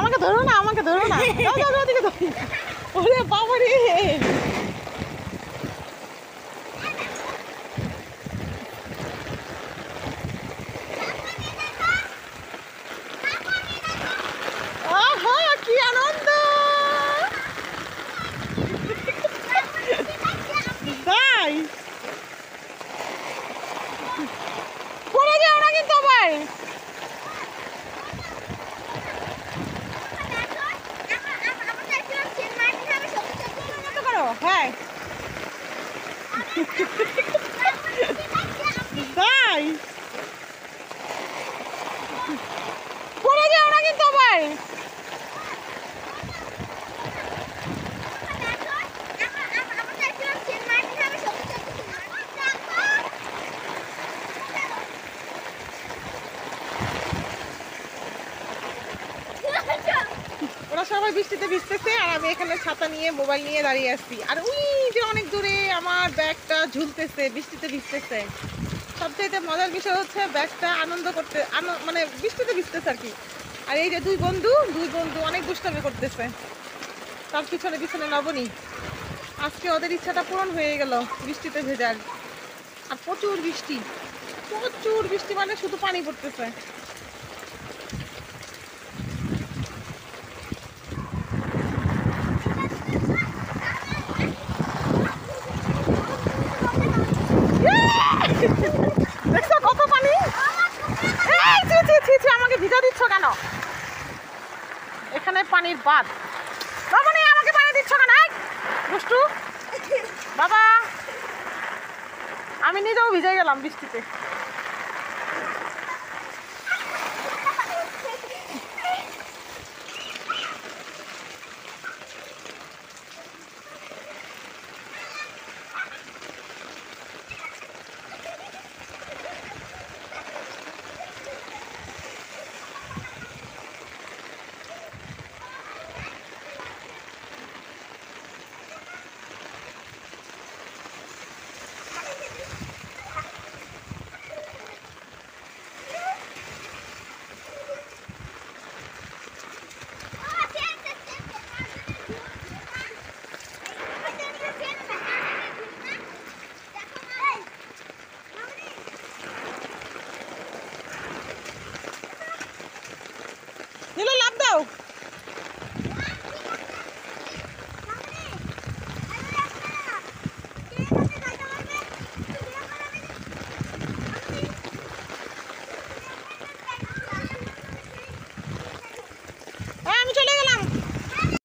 আমাকে ধরো না, আমাকে ধরো না, যাও যাও যাও, দিকে ধরো। ওরে বাবা রে, আহা কি আনন্দ! তাই পড়ে যাও না কিন্তু আবার। করো হ্যাঁ, তাই পড়ে যাও না কিন্তু আবার। ওরা সবাই বৃষ্টিতে ভিজতেছে আর আমি এখানে ছাতা নিয়ে মোবাইল নিয়ে দাঁড়িয়ে আছি। আর ওই যে অনেক দূরে আমার ব্যাগটা ঝুলতেছে, বৃষ্টিতে ভিজতেছে। সবচেয়ে মজার বিষয় হচ্ছে ব্যাগটা আনন্দ করতে, মানে বৃষ্টিতে ভিজতেছে আর কি। আর এই যে দুই বন্ধু অনেক দুষ্টামি করতেছে, তার পিছনে পিছনে নবনী। আজকে ওদের ইচ্ছাটা পূরণ হয়ে গেল বৃষ্টিতে ভেজার। আর প্রচুর বৃষ্টি, প্রচুর বৃষ্টি, মানে শুধু পানি পড়তেছে। দেখছো কত পানি? আমাকে ভিজা দিচ্ছ কেন? এখানে পানির বাঁধ। বাবা নেই, আমাকে পানি দিচ্ছ কেন? দুষ্টু বাবা, আমি নিজেও ভিজে গেলাম বৃষ্টিতে। লাভ দাও।